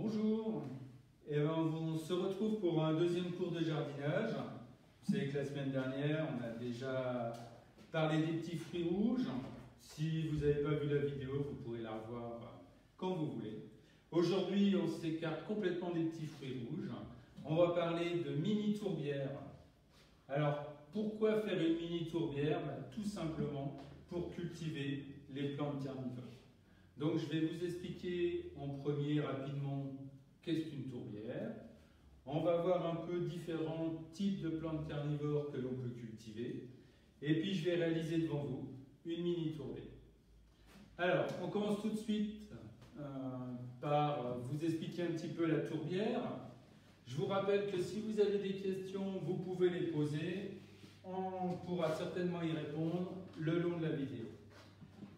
Bonjour, on se retrouve pour un deuxième cours de jardinage. Vous savez que la semaine dernière, on a déjà parlé des petits fruits rouges. Si vous n'avez pas vu la vidéo, vous pourrez la revoir quand vous voulez. Aujourd'hui, on s'écarte complètement des petits fruits rouges. On va parler de mini tourbières. Alors, pourquoi faire une mini tourbière? Tout simplement pour cultiver les plantes carnivores. Donc je vais vous expliquer en premier rapidement qu'est-ce qu'une tourbière. On va voir un peu différents types de plantes carnivores que l'on peut cultiver. Et puis je vais réaliser devant vous une mini tourbière. Alors, on commence tout de suite par vous expliquer un petit peu la tourbière. Je vous rappelle que si vous avez des questions, vous pouvez les poser. On pourra certainement y répondre le long de la vidéo.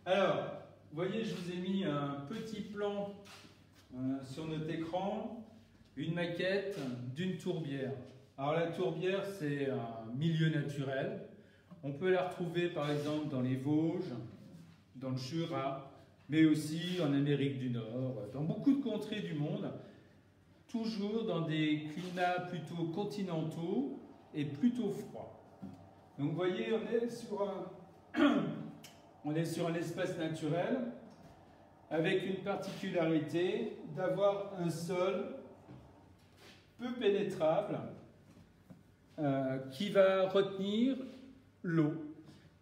Alors, vous voyez, je vous ai mis un petit plan sur notre écran, une maquette d'une tourbière. Alors la tourbière, c'est un milieu naturel. On peut la retrouver par exemple dans les Vosges, dans le Jura, mais aussi en Amérique du Nord, dans beaucoup de contrées du monde, toujours dans des climats plutôt continentaux et plutôt froids. Donc vous voyez, on est sur un espace naturel avec une particularité d'avoir un sol peu pénétrable qui va retenir l'eau.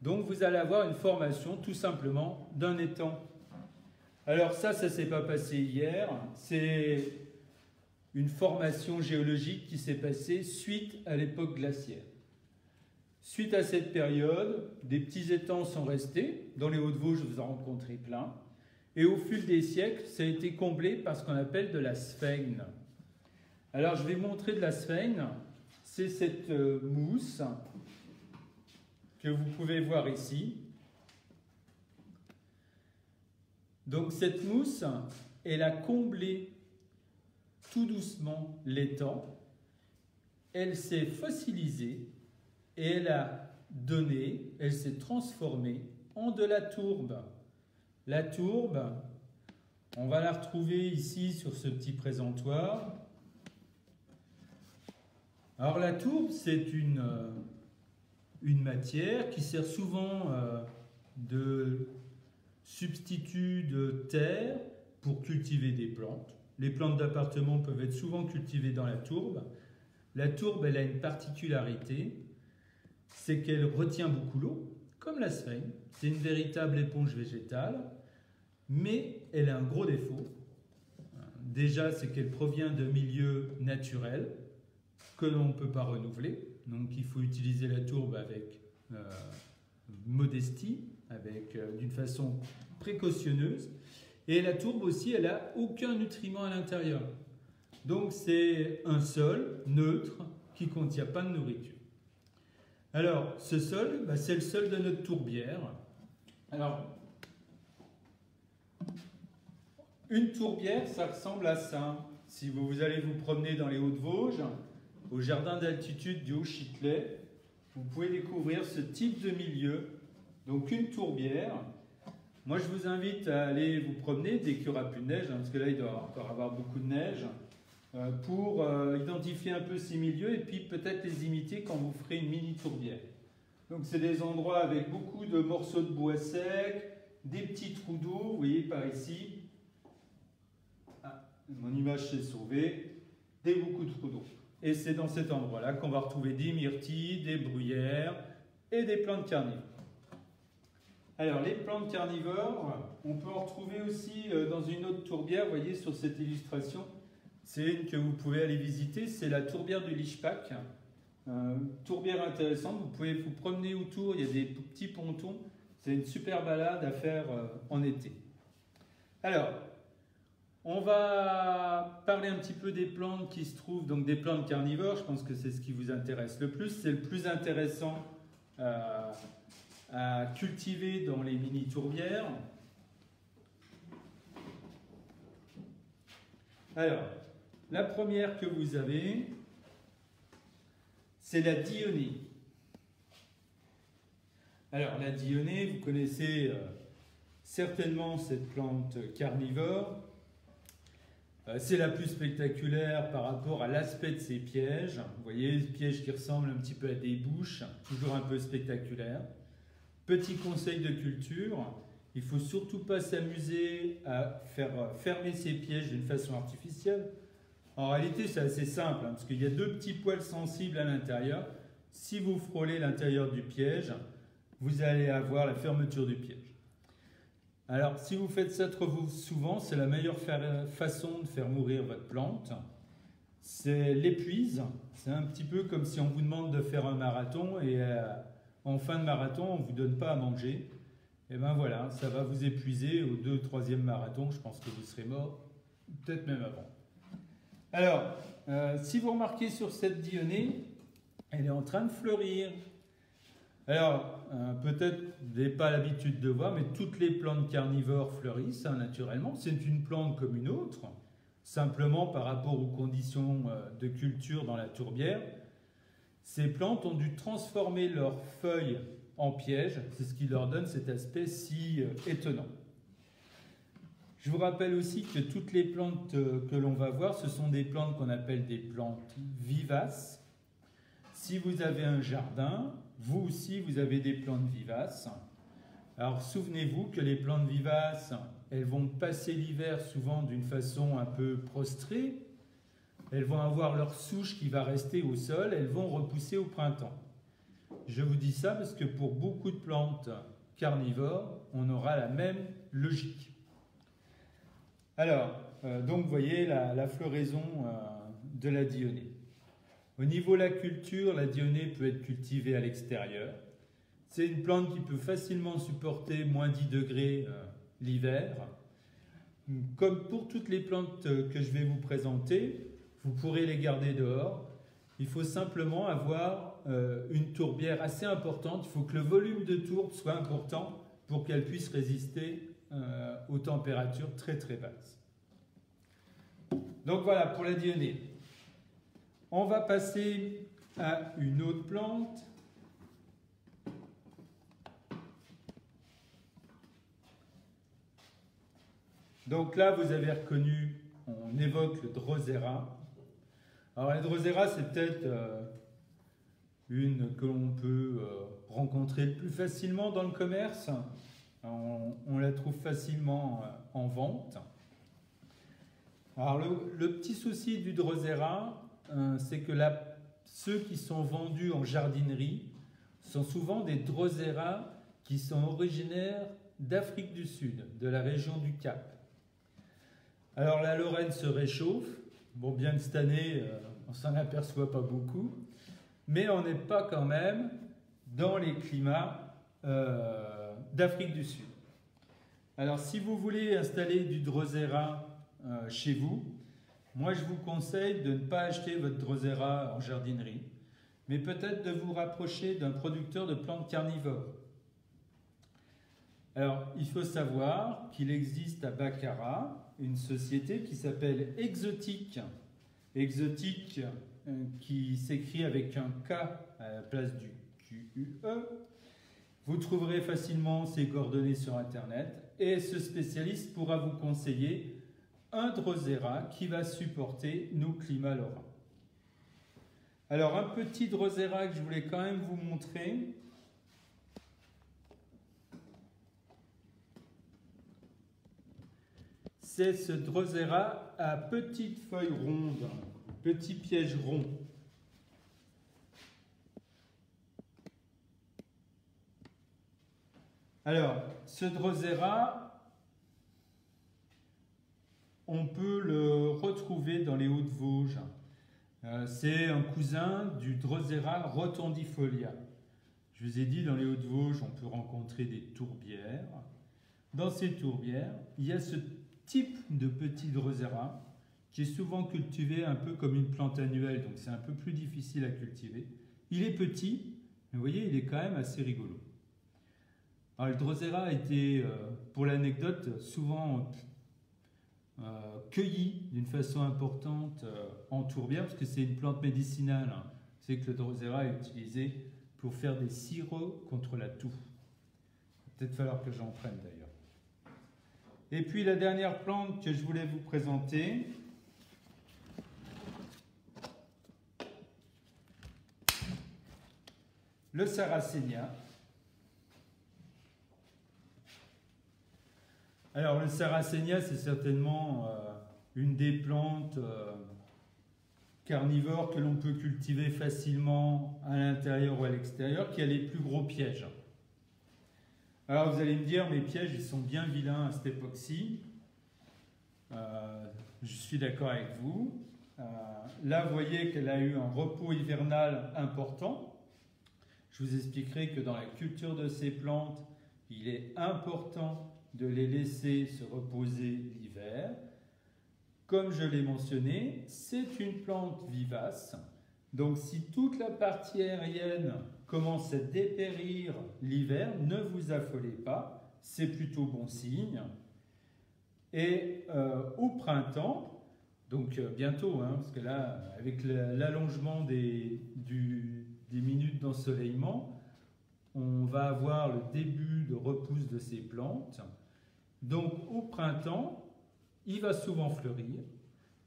Donc vous allez avoir une formation tout simplement d'un étang. Alors ça ne s'est pas passé hier, c'est une formation géologique qui s'est passée suite à l'époque glaciaire. Suite à cette période, des petits étangs sont restés. Dans les Hauts-de-Vosges, vous en rencontrez plein. Et au fil des siècles, ça a été comblé par ce qu'on appelle de la sphène. Alors, je vais vous montrer de la sphène. C'est cette mousse que vous pouvez voir ici. Donc, cette mousse, elle a comblé tout doucement l'étang. Elle s'est fossilisée. Et elle s'est transformée en de la tourbe. La tourbe, on va la retrouver ici sur ce petit présentoir. Alors la tourbe, c'est une matière qui sert souvent de substitut de terre pour cultiver des plantes. Les plantes d'appartement peuvent être souvent cultivées dans la tourbe. La tourbe, elle a une particularité, c'est qu'elle retient beaucoup l'eau, comme la sphène. C'est une véritable éponge végétale, mais elle a un gros défaut. Déjà, c'est qu'elle provient de milieux naturels que l'on ne peut pas renouveler. Donc, il faut utiliser la tourbe avec modestie, d'une façon précautionneuse. Et la tourbe aussi, elle n'a aucun nutriment à l'intérieur. Donc, c'est un sol neutre qui ne contient pas de nourriture. Alors, ce sol, c'est le sol de notre tourbière. Alors, une tourbière, ça ressemble à ça. Si vous allez vous promener dans les Hauts-de-Vosges, au jardin d'altitude du Haut-Châtelet, vous pouvez découvrir ce type de milieu. Donc, une tourbière. Moi, je vous invite à aller vous promener dès qu'il n'y aura plus de neige, parce que là, il doit encore avoir beaucoup de neige, pour identifier un peu ces milieux et puis peut-être les imiter quand vous ferez une mini tourbière. Donc c'est des endroits avec beaucoup de morceaux de bois secs, des petits trous d'eau, vous voyez par ici. Ah, mon image s'est sauvée, beaucoup de trous d'eau. Et c'est dans cet endroit-là qu'on va retrouver des myrtilles, des bruyères et des plantes carnivores. Alors les plantes carnivores, on peut en retrouver aussi dans une autre tourbière, vous voyez sur cette illustration. C'est une que vous pouvez aller visiter, c'est la tourbière du Lichpac. Tourbière intéressante, vous pouvez vous promener autour, il y a des petits pontons. C'est une super balade à faire en été. Alors, on va parler un petit peu des plantes qui se trouvent, donc des plantes carnivores, je pense que c'est ce qui vous intéresse le plus. C'est le plus intéressant à cultiver dans les mini-tourbières. Alors, la première que vous avez, c'est la dionée. Alors, la dionée, vous connaissez certainement cette plante carnivore. C'est la plus spectaculaire par rapport à l'aspect de ces pièges. Vous voyez, des pièges qui ressemblent un petit peu à des bouches, toujours un peu spectaculaires. Petit conseil de culture, il ne faut surtout pas s'amuser à faire fermer ces pièges d'une façon artificielle. En réalité, c'est assez simple, parce qu'il y a deux petits poils sensibles à l'intérieur. Si vous frôlez l'intérieur du piège, vous allez avoir la fermeture du piège. Alors, si vous faites ça trop souvent, c'est la meilleure façon de faire mourir votre plante. C'est l'épuise. C'est un petit peu comme si on vous demande de faire un marathon et en fin de marathon, on ne vous donne pas à manger. Et bien voilà, ça va vous épuiser au 2e, 3e marathon. Je pense que vous serez mort, peut-être même avant. Alors, si vous remarquez sur cette dionée, elle est en train de fleurir. Alors, peut-être vous n'avez pas l'habitude de voir, mais toutes les plantes carnivores fleurissent naturellement. C'est une plante comme une autre, simplement par rapport aux conditions de culture dans la tourbière. Ces plantes ont dû transformer leurs feuilles en pièges. C'est ce qui leur donne cet aspect si étonnant. Je vous rappelle aussi que toutes les plantes que l'on va voir, ce sont des plantes qu'on appelle des plantes vivaces. Si vous avez un jardin, vous aussi, vous avez des plantes vivaces. Alors, souvenez-vous que les plantes vivaces, elles vont passer l'hiver souvent d'une façon un peu prostrée. Elles vont avoir leur souche qui va rester au sol. Elles vont repousser au printemps. Je vous dis ça parce que pour beaucoup de plantes carnivores, on aura la même logique. Alors, donc, vous voyez la floraison de la dionée. Au niveau de la culture, la dionée peut être cultivée à l'extérieur. C'est une plante qui peut facilement supporter moins 10 degrés l'hiver. Comme pour toutes les plantes que je vais vous présenter, vous pourrez les garder dehors. Il faut simplement avoir une tourbière assez importante. Il faut que le volume de tourbe soit important pour qu'elle puisse résister aux températures très très basses. Donc voilà pour la dionée. On va passer à une autre plante. Donc là, vous avez reconnu, on évoque le Drosera. Alors la Drosera, c'est peut-être une que l'on peut rencontrer le plus facilement dans le commerce. On la trouve facilement en vente. Alors le petit souci du Drosera, c'est que ceux qui sont vendus en jardinerie sont souvent des Drosera qui sont originaires d'Afrique du Sud, de la région du Cap. Alors la Lorraine se réchauffe, bon bien que cette année on s'en aperçoit pas beaucoup, mais on n'est pas quand même dans les climats d'Afrique du Sud. Alors si vous voulez installer du Drosera chez vous, moi je vous conseille de ne pas acheter votre Drosera en jardinerie, mais peut-être de vous rapprocher d'un producteur de plantes carnivores. Alors il faut savoir qu'il existe à Baccarat une société qui s'appelle Exotique. Exotique qui s'écrit avec un K à la place du QUE. Vous trouverez facilement ses coordonnées sur Internet et ce spécialiste pourra vous conseiller un Drosera qui va supporter nos climats lorrains. Alors un petit Drosera que je voulais quand même vous montrer. C'est ce Drosera à petites feuilles rondes, petit piège rond. Alors, ce Drosera, on peut le retrouver dans les Hauts-de-Vosges. C'est un cousin du Drosera rotundifolia. Je vous ai dit, dans les Hauts-de-Vosges, on peut rencontrer des tourbières. Dans ces tourbières, il y a ce type de petit Drosera qui est souvent cultivé un peu comme une plante annuelle, donc c'est un peu plus difficile à cultiver. Il est petit, mais vous voyez, il est quand même assez rigolo. Alors, le Drosera a été, pour l'anecdote, souvent cueilli d'une façon importante en tourbière, parce que c'est une plante médicinale. Hein. C'est que le Drosera est utilisé pour faire des sirops contre la toux. Il va peut-être falloir que j'en prenne d'ailleurs. Et puis la dernière plante que je voulais vous présenter, le Sarracenia. Alors le Sarracenia, c'est certainement une des plantes carnivores que l'on peut cultiver facilement à l'intérieur ou à l'extérieur, qui a les plus gros pièges. Alors vous allez me dire, mes pièges, ils sont bien vilains à cette époque-ci. Je suis d'accord avec vous. Là, vous voyez qu'elle a eu un repos hivernal important. Je vous expliquerai que dans la culture de ces plantes, il est important de les laisser se reposer l'hiver. Comme je l'ai mentionné, c'est une plante vivace. Donc si toute la partie aérienne commence à dépérir l'hiver, ne vous affolez pas, c'est plutôt bon signe. Et au printemps, donc bientôt, hein, parce que là, avec l'allongement des minutes d'ensoleillement, on va avoir le début de repousse de ces plantes. Donc au printemps, il va souvent fleurir,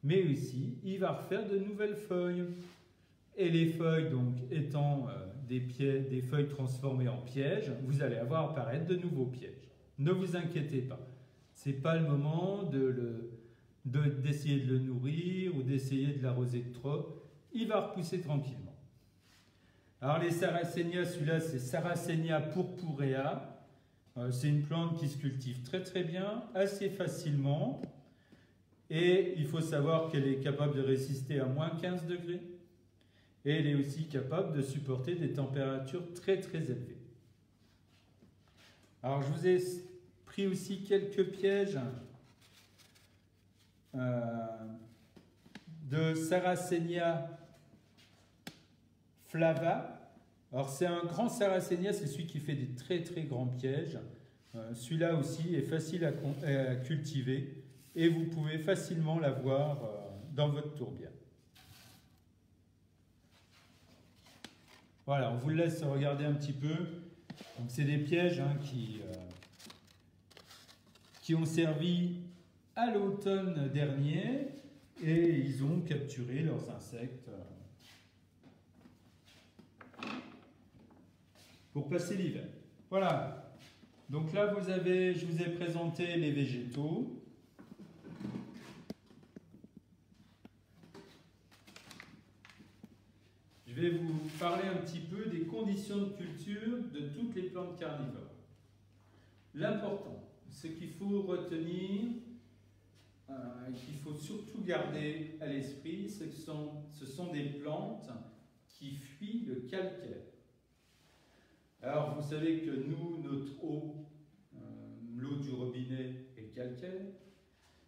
mais aussi il va refaire de nouvelles feuilles. Et les feuilles, donc, étant des feuilles transformées en pièges, vous allez avoir apparaître de nouveaux pièges. Ne vous inquiétez pas. Ce n'est pas le moment d'essayer de le nourrir ou d'essayer de l'arroser de trop. Il va repousser tranquillement. Alors les Sarracenia, celui-là, c'est Sarracenia purpurea. C'est une plante qui se cultive très très bien, assez facilement. Et il faut savoir qu'elle est capable de résister à moins 15 degrés. Et elle est aussi capable de supporter des températures très très élevées. Alors je vous ai pris aussi quelques pièges de Sarracenia flava. Alors c'est un grand Sarracenia, c'est celui qui fait des très très grands pièges. Celui-là aussi est facile à cultiver et vous pouvez facilement l'avoir dans votre tourbière. Voilà, on vous laisse regarder un petit peu. Donc c'est des pièges hein, qui ont servi à l'automne dernier et ils ont capturé leurs insectes pour passer l'hiver. Voilà. Donc là, je vous ai présenté les végétaux. Je vais vous parler un petit peu des conditions de culture de toutes les plantes carnivores. L'important, ce qu'il faut retenir, qu'il faut surtout garder à l'esprit, ce sont des plantes qui fuient le calcaire. Alors vous savez que nous, notre eau, l'eau du robinet est calcaire.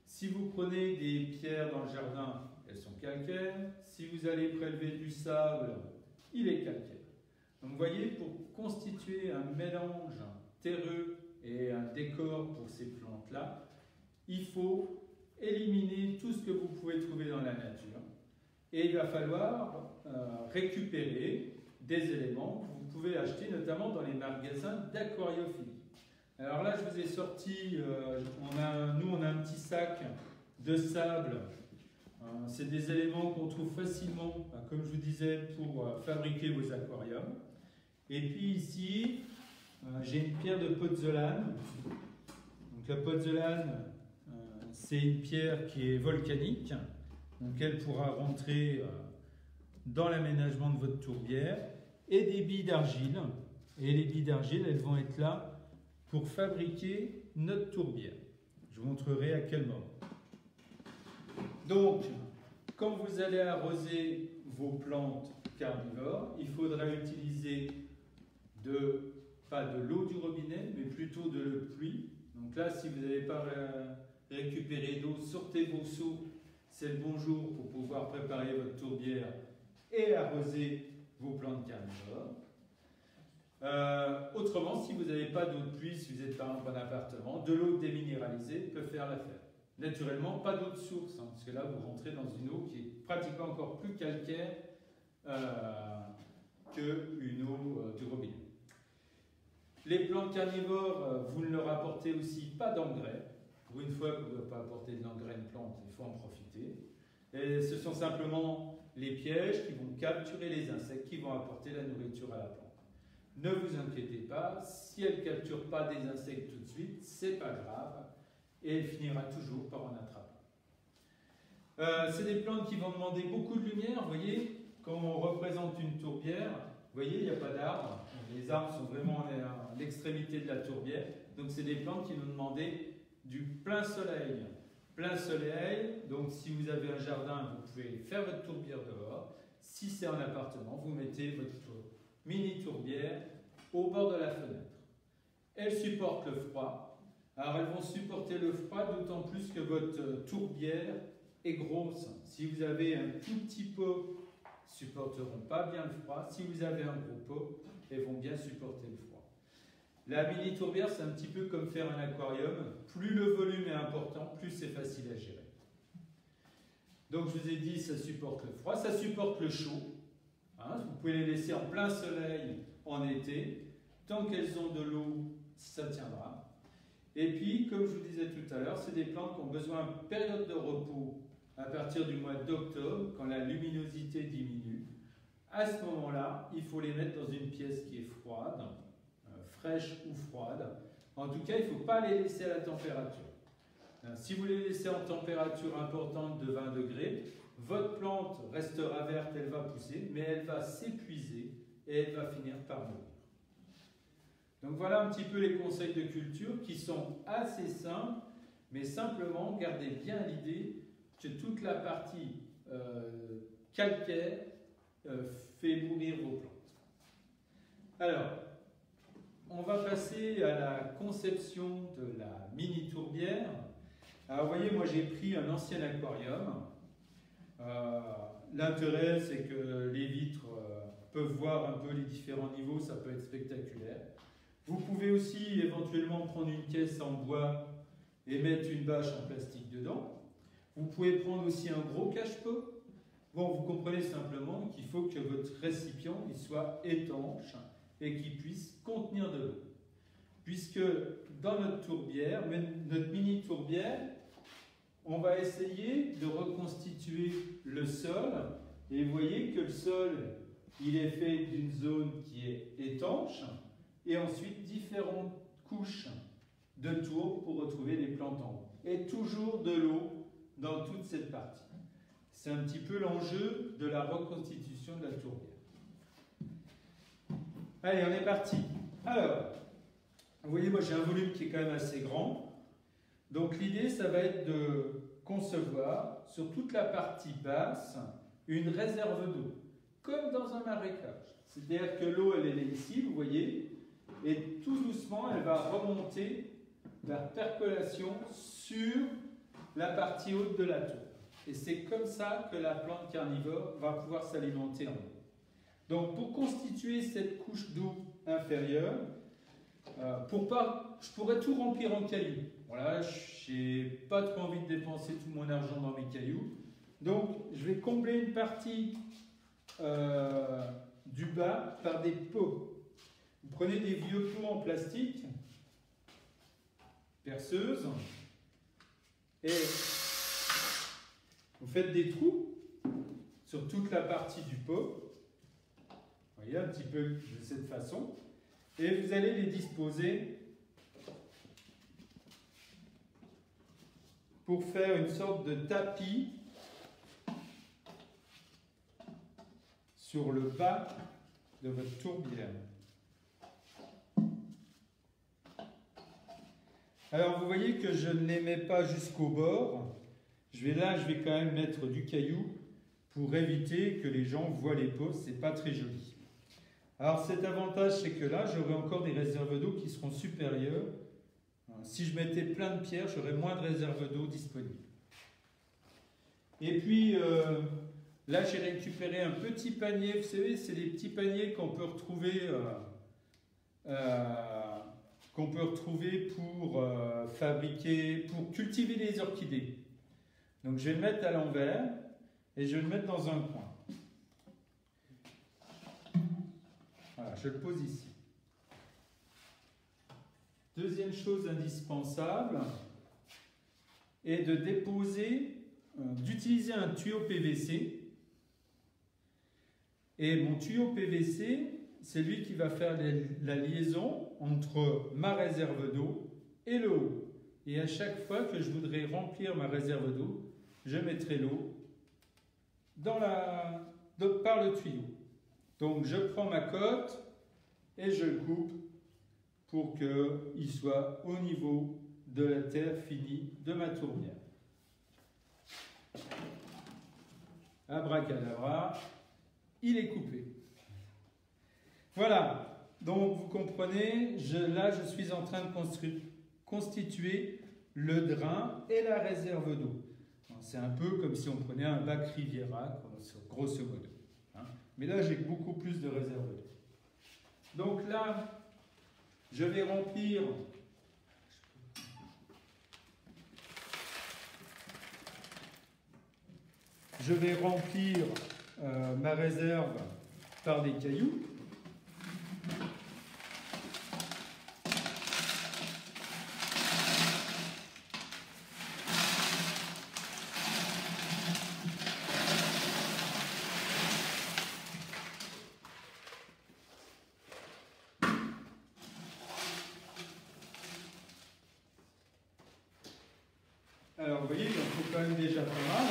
Si vous prenez des pierres dans le jardin, elles sont calcaires. Si vous allez prélever du sable, il est calcaire. Donc vous voyez, pour constituer un mélange terreux et un décor pour ces plantes-là, il faut éliminer tout ce que vous pouvez trouver dans la nature. Et il va falloir récupérer des éléments que vous pouvez acheter notamment dans les magasins d'aquariophilie. Alors là, je vous ai sorti, nous on a un petit sac de sable. C'est des éléments qu'on trouve facilement, comme je vous disais, pour fabriquer vos aquariums. Et puis ici, j'ai une pierre de pozzolane. Donc la pozzolane, c'est une pierre qui est volcanique. Donc elle pourra rentrer dans l'aménagement de votre tourbière. Et des billes d'argile. Et les billes d'argile, elles vont être là pour fabriquer notre tourbière. Je vous montrerai à quel moment. Donc, quand vous allez arroser vos plantes carnivores, il faudra utiliser pas de l'eau du robinet, mais plutôt de la pluie. Donc là, si vous n'avez pas récupéré d'eau, sortez vos seaux, c'est le bon jour pour pouvoir préparer votre tourbière et arroser vos plantes carnivores. Autrement, si vous n'avez pas d'eau de pluie, si vous êtes par un bon appartement, de l'eau déminéralisée peut faire l'affaire. Naturellement, pas d'eau de source, hein, parce que là, vous rentrez dans une eau qui est pratiquement encore plus calcaire qu'une eau du robinet. Les plantes carnivores, vous ne leur apportez aussi pas d'engrais. Pour une fois que vous ne pouvez pas apporter d'engrais à une plante, il faut en profiter. Et ce sont simplement les pièges qui vont capturer les insectes, qui vont apporter la nourriture à la plante. Ne vous inquiétez pas, si elle ne capture pas des insectes tout de suite, c'est pas grave, et elle finira toujours par en attraper. C'est des plantes qui vont demander beaucoup de lumière, vous voyez, quand on représente une tourbière, vous voyez, il n'y a pas d'arbres, les arbres sont vraiment à l'extrémité de la tourbière, donc c'est des plantes qui vont demander du plein soleil. Plein soleil, donc si vous avez un jardin, vous pouvez faire votre tourbière dehors. Si c'est un appartement, vous mettez votre mini tourbière au bord de la fenêtre. Elles supportent le froid. Alors elles vont supporter le froid d'autant plus que votre tourbière est grosse. Si vous avez un tout petit pot, elles ne supporteront pas bien le froid. Si vous avez un gros pot, elles vont bien supporter le froid. La mini tourbière, c'est un petit peu comme faire un aquarium. Plus le volume est important, plus c'est facile à gérer. Donc je vous ai dit, ça supporte le froid, ça supporte le chaud. Hein, vous pouvez les laisser en plein soleil en été. Tant qu'elles ont de l'eau, ça tiendra. Et puis, comme je vous disais tout à l'heure, c'est des plantes qui ont besoin de période de repos à partir du mois d'octobre, quand la luminosité diminue. À ce moment-là, il faut les mettre dans une pièce qui est froide, fraîche ou froide. En tout cas, il ne faut pas les laisser à la température. Si vous les laissez en température importante de 20 degrés, votre plante restera verte, elle va pousser, mais elle va s'épuiser et elle va finir par mourir. Donc voilà un petit peu les conseils de culture qui sont assez simples, mais simplement gardez bien à l'idée que toute la partie calcaire fait mourir vos plantes. Alors, on va passer à la conception de la mini tourbière. Alors vous voyez, moi j'ai pris un ancien aquarium. L'intérêt, c'est que les vitres peuvent voir un peu les différents niveaux, ça peut être spectaculaire. Vous pouvez aussi éventuellement prendre une caisse en bois et mettre une bâche en plastique dedans. Vous pouvez prendre aussi un gros cache-pot. Bon, vous comprenez simplement qu'il faut que votre récipient il soit étanche et qu'il puisse contenir de l'eau. Puisque dans notre tourbière, notre mini tourbière, on va essayer de reconstituer le sol. Et vous voyez que le sol, il est fait d'une zone qui est étanche et ensuite différentes couches de tours pour retrouver les plantes en haut. Et toujours de l'eau dans toute cette partie. C'est un petit peu l'enjeu de la reconstitution de la tourbière. Allez, on est parti. Alors, vous voyez, moi j'ai un volume qui est quand même assez grand. Donc l'idée, ça va être de concevoir sur toute la partie basse une réserve d'eau, comme dans un marécage. C'est-à-dire que l'eau, elle est ici, vous voyez, et tout doucement, elle va remonter par percolation sur la partie haute de la tour. Et c'est comme ça que la plante carnivore va pouvoir s'alimenter en eau. Donc pour constituer cette couche d'eau inférieure, je pourrais tout remplir en cailloux. Voilà, je n'ai pas trop envie de dépenser tout mon argent dans mes cailloux. Donc je vais combler une partie du bas par des pots. Vous prenez des vieux pots en plastique, perceuse, et vous faites des trous sur toute la partie du pot. Vous voyez, un petit peu de cette façon. Et vous allez les disposer pour faire une sorte de tapis sur le bas de votre tourbière. Alors vous voyez que je ne les mets pas jusqu'au bord. Je vais quand même mettre du caillou pour éviter que les gens voient les pots, c'est pas très joli. Alors cet avantage, c'est que là, j'aurai encore des réserves d'eau qui seront supérieures. Si je mettais plein de pierres, j'aurais moins de réserves d'eau disponibles. Et puis, là, j'ai récupéré un petit panier. Vous savez, c'est des petits paniers qu'on peut retrouver, pour pour cultiver les orchidées. Donc, je vais le mettre à l'envers et je vais le mettre dans un coin. Voilà, je le pose ici. Deuxième chose indispensable est de d'utiliser un tuyau PVC. Et mon tuyau PVC, c'est lui qui va faire la liaison entre ma réserve d'eau et le haut. Et à chaque fois que je voudrais remplir ma réserve d'eau, je mettrai l'eau par le tuyau. Donc je prends ma cote et je le coupe pour qu'il soit au niveau de la terre finie de ma tourbière. Abracadabra, il est coupé. Voilà, donc vous comprenez, là je suis en train de constituer le drain et la réserve d'eau. C'est un peu comme si on prenait un bac Riviera, grosso modo. Mais là j'ai beaucoup plus de réserve d'eau. Donc là, je vais remplir ma réserve par des cailloux. Alors vous voyez, il en faut quand même déjà pas mal.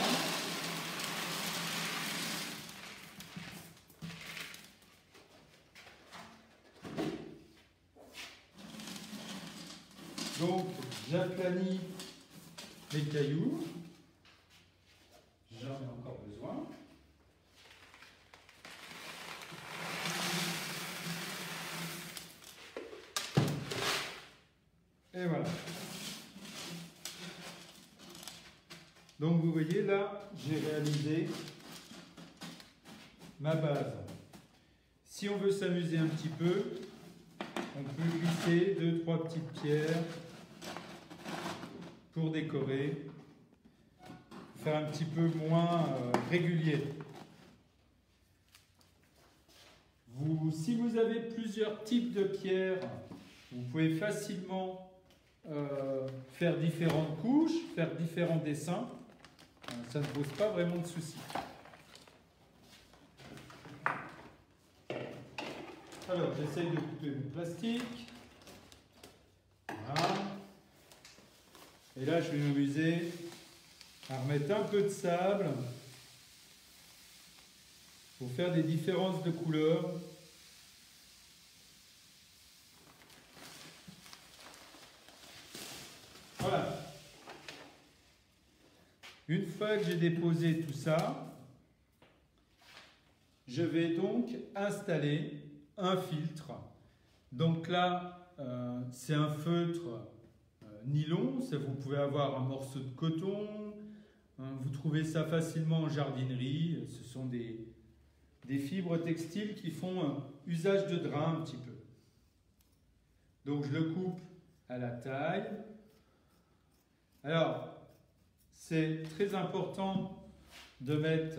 Donc, j'aplanis les cailloux. J'en ai encore besoin. Et voilà. Donc, vous voyez, là, j'ai réalisé ma base. Si on veut s'amuser un petit peu, on peut glisser 2-3 petites pierres pour décorer, faire un petit peu moins régulier. Si vous avez plusieurs types de pierres, vous pouvez facilement faire différentes couches, faire différents dessins. Ça ne pose pas vraiment de soucis. Alors, j'essaye de couper mon plastique. Voilà. Et là, je vais m'amuser à remettre un peu de sable pour faire des différences de couleurs. Voilà. Une fois que j'ai déposé tout ça, je vais donc installer un filtre. Donc là, c'est un feutre nylon. Vous pouvez avoir un morceau de coton. Vous trouvez ça facilement en jardinerie. Ce sont des fibres textiles qui font usage de drain un petit peu. Donc je le coupe à la taille. Alors, c'est très important de mettre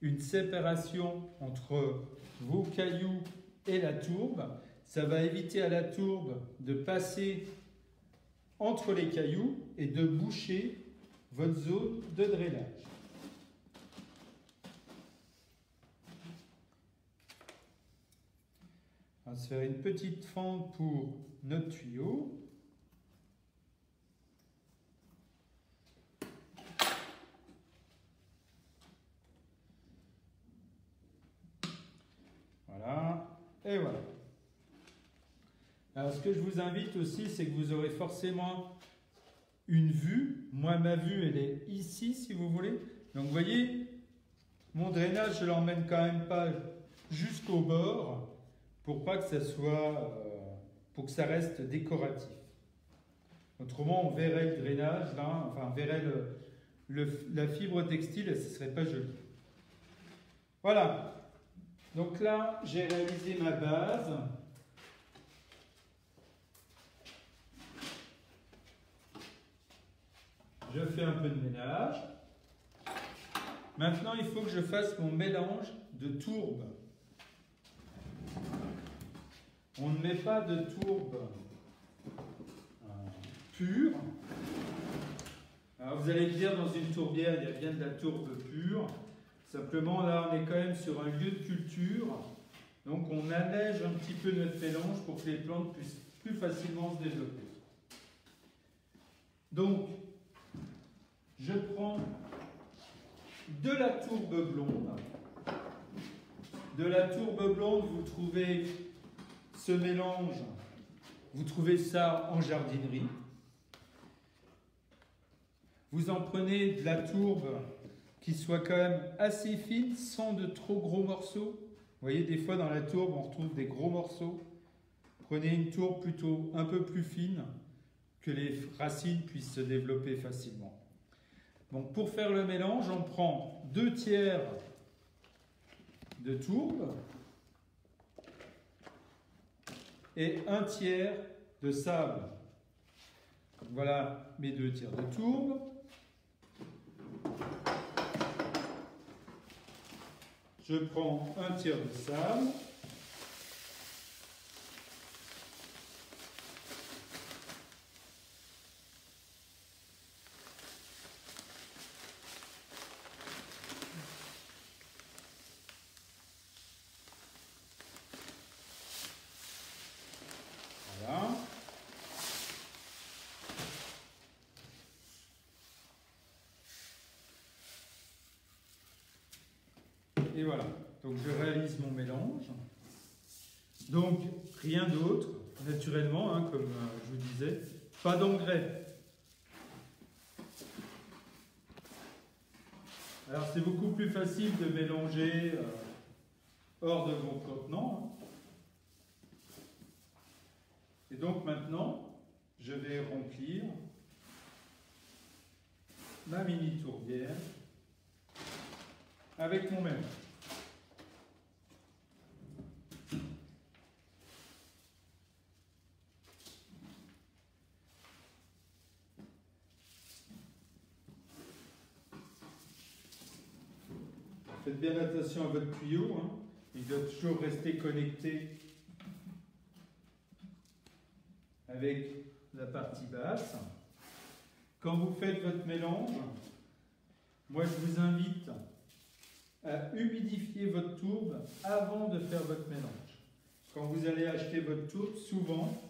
une séparation entre vos cailloux et la tourbe. Ça va éviter à la tourbe de passer entre les cailloux et de boucher votre zone de drainage. On va se faire une petite fente pour notre tuyau. Voilà, et voilà. Alors, ce que je vous invite aussi, c'est que vous aurez forcément une vue. Moi, ma vue, elle est ici, si vous voulez. Donc, vous voyez, mon drainage, je ne l'emmène quand même pas jusqu'au bord pour pas que ça soit, pour que ça reste décoratif. Autrement, on verrait le drainage, là, enfin, on verrait la fibre textile et ce ne serait pas joli. Voilà. Donc là, j'ai réalisé ma base. Je fais un peu de ménage. Maintenant, il faut que je fasse mon mélange de tourbe. On ne met pas de tourbe pure. Alors vous allez me dire, dans une tourbière, il y a bien de la tourbe pure. Simplement, là, on est quand même sur un lieu de culture. Donc on allège un petit peu notre mélange pour que les plantes puissent plus facilement se développer. Donc, je prends de la tourbe blonde. De la tourbe blonde, vous trouvez ce mélange, vous trouvez ça en jardinerie. Vous en prenez de la tourbe qui soit quand même assez fine, sans de trop gros morceaux. Vous voyez, des fois dans la tourbe, on retrouve des gros morceaux. Prenez une tourbe plutôt un peu plus fine, que les racines puissent se développer facilement. Donc pour faire le mélange, on prend 2 tiers de tourbe et 1 tiers de sable. Voilà mes 2 tiers de tourbe. Je prends 1 tiers de sable. Voilà. Et voilà, donc je réalise mon mélange. Donc rien d'autre, naturellement, hein, comme je vous disais, pas d'engrais. Alors c'est beaucoup plus facile de mélanger hors de vos contenants. Et donc maintenant, je vais remplir ma mini tourbière avec mon mélange. Faites bien attention à votre tuyau, hein. Il doit toujours rester connecté avec la partie basse. Quand vous faites votre mélange, moi je vous invite à humidifier votre tourbe avant de faire votre mélange. Quand vous allez acheter votre tourbe, souvent,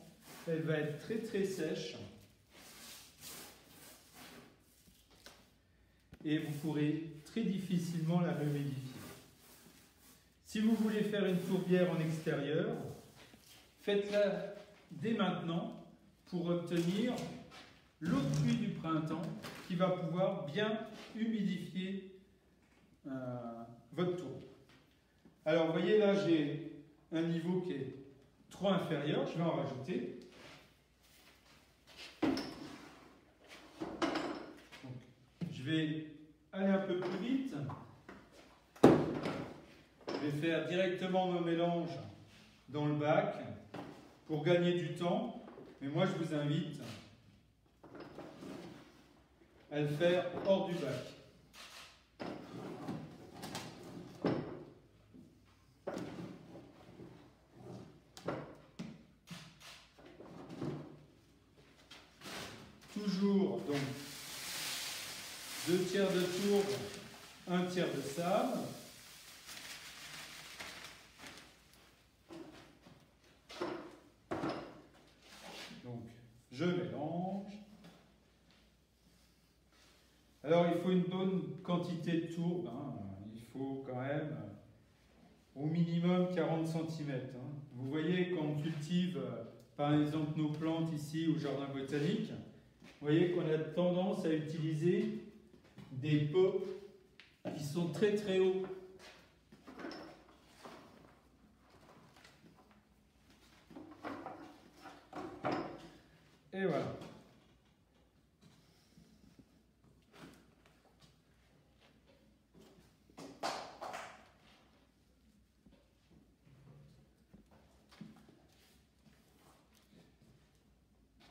elle va être très très sèche et vous pourrez très difficilement la rehumidifier. Si vous voulez faire une tourbière en extérieur, faites-la dès maintenant pour obtenir l'eau de pluie du printemps qui va pouvoir bien humidifier votre tourbe. Alors, vous voyez là, j'ai un niveau qui est trop inférieur, je vais en rajouter. Donc, je vais aller un peu plus vite. Je vais faire directement mon mélange dans le bac pour gagner du temps. Mais moi, je vous invite à le faire hors du bac. Toujours, donc, 2 tiers de tourbe, 1 tiers de sable. Donc, je mélange. Alors, il faut une bonne quantité de tourbe, hein. Il faut quand même au minimum 40 cm. Hein. Vous voyez, quand on cultive, par exemple, nos plantes ici au jardin botanique, vous voyez qu'on a tendance à utiliser des pots qui sont très très hauts. Et voilà.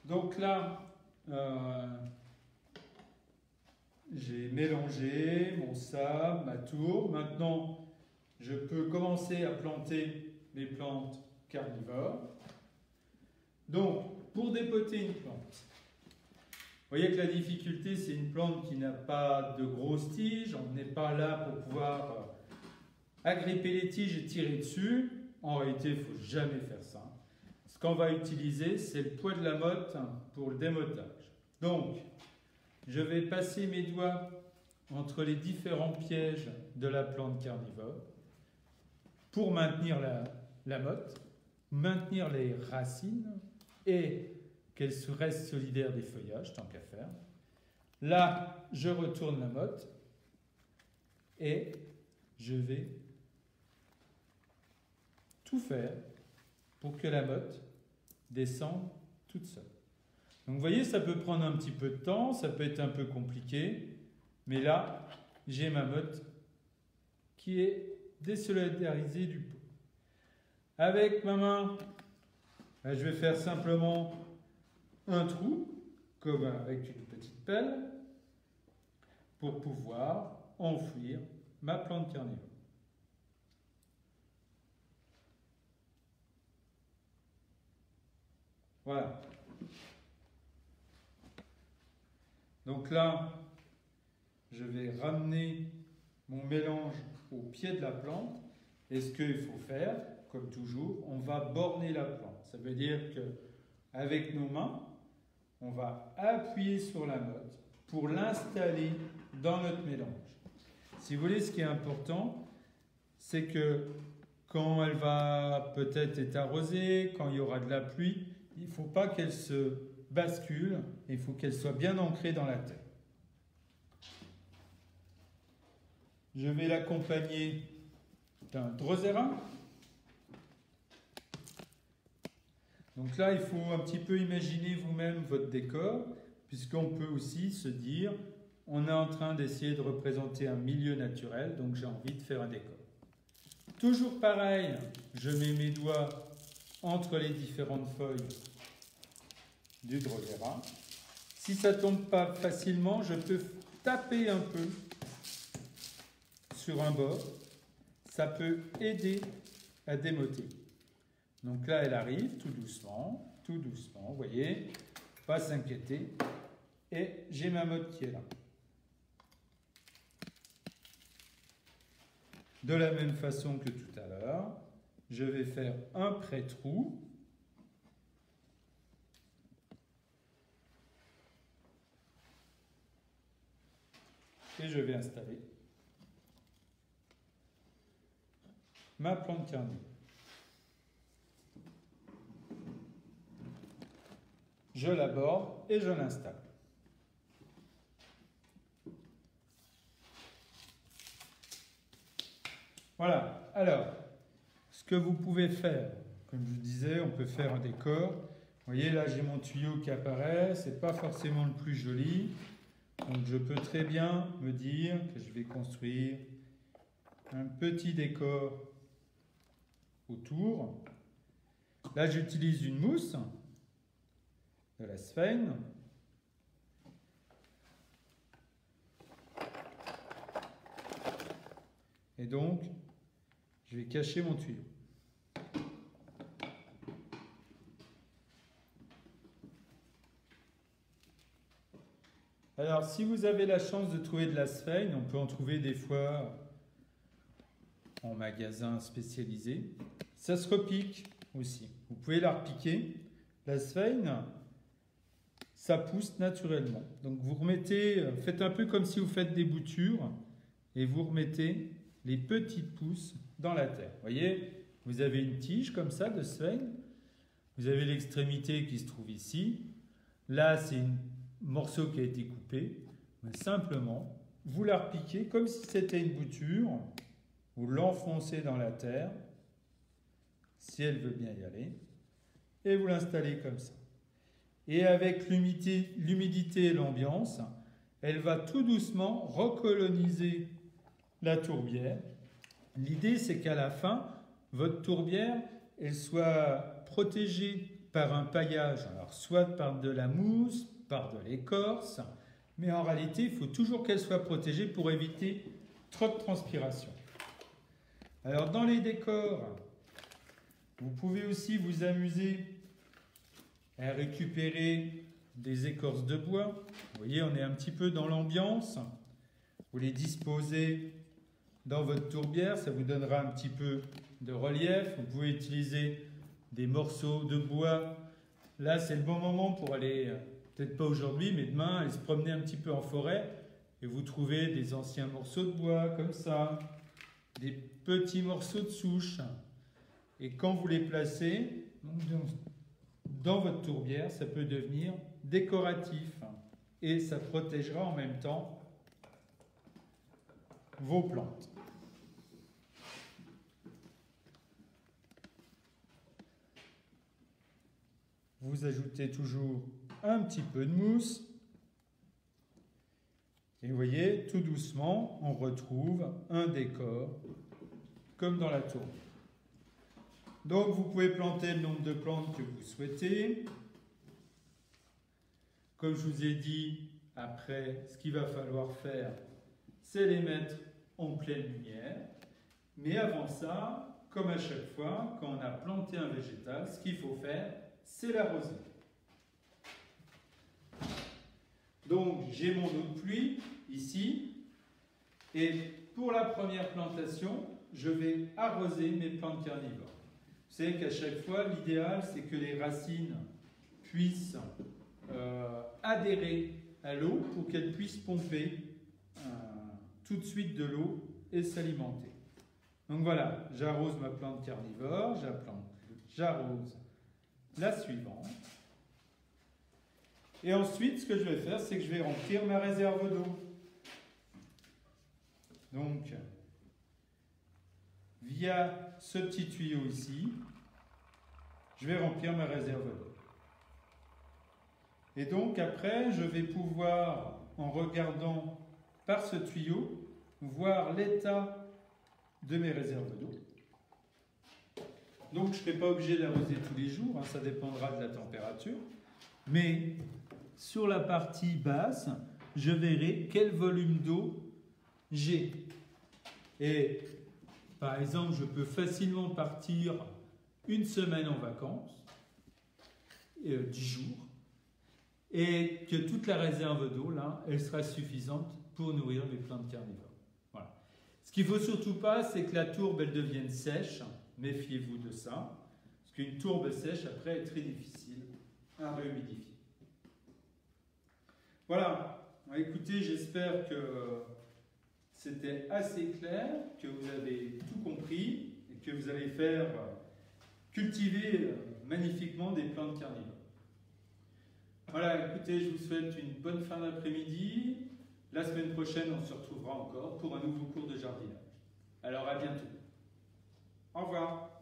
Donc là, j'ai mélangé mon sable, ma tourbe. Maintenant, je peux commencer à planter les plantes carnivores. Donc, pour dépoter une plante, vous voyez que la difficulté, c'est une plante qui n'a pas de grosses tiges. On n'est pas là pour pouvoir agripper les tiges et tirer dessus. en réalité, il ne faut jamais faire ça. Ce qu'on va utiliser, c'est le poids de la motte pour le démotage. Donc, je vais passer mes doigts entre les différents pièges de la plante carnivore pour maintenir la motte, maintenir les racines et qu'elle se reste solidaire des feuillages, tant qu'à faire. Là, je retourne la motte et je vais tout faire pour que la motte descende toute seule. Donc vous voyez, ça peut prendre un petit peu de temps, ça peut être un peu compliqué, mais là, j'ai ma motte qui est désolidarisée du pot. Avec ma main, je vais faire simplement un trou, comme avec une petite pelle, pour pouvoir enfouir ma plante carnivore. Voilà. Donc là, je vais ramener mon mélange au pied de la plante. Et ce qu'il faut faire, comme toujours, on va borner la plante. Ça veut dire qu'avec nos mains, on va appuyer sur la motte pour l'installer dans notre mélange. Si vous voulez, ce qui est important, c'est que quand elle va peut-être être arrosée, quand il y aura de la pluie, il ne faut pas qu'elle se bascule, il faut qu'elle soit bien ancrée dans la terre. Je vais l'accompagner d'un drosera. Donc là, il faut un petit peu imaginer vous-même votre décor, puisqu'on peut aussi se dire, on est en train d'essayer de représenter un milieu naturel, donc j'ai envie de faire un décor. Toujours pareil, je mets mes doigts entre les différentes feuilles du drosera. Si ça ne tombe pas facilement, je peux taper un peu sur un bord. Ça peut aider à démoter. Donc là, elle arrive tout doucement, vous voyez, pas s'inquiéter. Et j'ai ma motte qui est là. De la même façon que tout à l'heure, je vais faire un pré-trou. Et je vais installer ma plante carnivore. Je l'aborde et je l'installe. Voilà. Alors, ce que vous pouvez faire, comme je vous disais, on peut faire un décor. Vous voyez, là, j'ai mon tuyau qui apparaît. C'est pas forcément le plus joli. Donc, je peux très bien me dire que je vais construire un petit décor autour. Là, j'utilise une mousse de la sphène. Et donc, je vais cacher mon tuyau. Alors, si vous avez la chance de trouver de la sphène, on peut en trouver des fois en magasin spécialisé. Ça se repique aussi. Vous pouvez la repiquer. La sphène, ça pousse naturellement. Donc vous remettez, faites un peu comme si vous faites des boutures et vous remettez les petites pousses dans la terre. Vous voyez, vous avez une tige comme ça de sphène. Vous avez l'extrémité qui se trouve ici. Là, c'est un morceau qui a été coupé. Mais simplement, vous la repiquez comme si c'était une bouture. Vous l'enfoncez dans la terre, si elle veut bien y aller, et vous l'installez comme ça. Et avec l'humidité et l'ambiance, elle va tout doucement recoloniser la tourbière. L'idée, c'est qu'à la fin, votre tourbière, elle soit protégée par un paillage, alors soit par de la mousse, par de l'écorce, mais en réalité, il faut toujours qu'elle soit protégée pour éviter trop de transpiration. Alors, dans les décors, vous pouvez aussi vous amuser à récupérer des écorces de bois. Vous voyez, on est un petit peu dans l'ambiance. Vous les disposez dans votre tourbière, ça vous donnera un petit peu de relief. Vous pouvez utiliser des morceaux de bois. Là, c'est le bon moment pour aller, peut-être pas aujourd'hui, mais demain, aller se promener un petit peu en forêt et vous trouvez des anciens morceaux de bois comme ça, des petits morceaux de souche. Et quand vous les placez dans votre tourbière, ça peut devenir décoratif et ça protégera en même temps vos plantes. Vous ajoutez toujours un petit peu de mousse. Et vous voyez, tout doucement, on retrouve un décor comme dans la tour. Donc, vous pouvez planter le nombre de plantes que vous souhaitez. Comme je vous ai dit, après, ce qu'il va falloir faire, c'est les mettre en pleine lumière. Mais avant ça, comme à chaque fois, quand on a planté un végétal, ce qu'il faut faire, c'est l'arroser. Donc, j'ai mon eau de pluie ici. Et pour la première plantation, je vais arroser mes plantes carnivores. Vous savez qu'à chaque fois, l'idéal, c'est que les racines puissent adhérer à l'eau pour qu'elles puissent pomper tout de suite de l'eau et s'alimenter. Donc voilà, j'arrose ma plante carnivore, j'arrose la suivante. Et ensuite, ce que je vais faire, c'est que je vais remplir ma réserve d'eau. Donc, via ce petit tuyau ici, je vais remplir ma réserve d'eau. Et donc après, je vais pouvoir, en regardant par ce tuyau, voir l'état de mes réserves d'eau. Donc je ne serai pas obligé d'arroser tous les jours, ça dépendra de la température. Mais sur la partie basse, je verrai quel volume d'eau j'ai. Et par exemple, je peux facilement partir une semaine en vacances, 10 jours, et que toute la réserve d'eau, là, elle sera suffisante pour nourrir mes plantes carnivores. Voilà. Ce qu'il ne faut surtout pas, c'est que la tourbe, elle devienne sèche. Méfiez-vous de ça, parce qu'une tourbe sèche, après, est très difficile à réhumidifier. Voilà. Écoutez, j'espère que c'était assez clair, que vous avez tout compris et que vous allez faire cultiver magnifiquement des plantes carnivores. Voilà, écoutez, je vous souhaite une bonne fin d'après-midi. La semaine prochaine, on se retrouvera encore pour un nouveau cours de jardinage. Alors, à bientôt. Au revoir.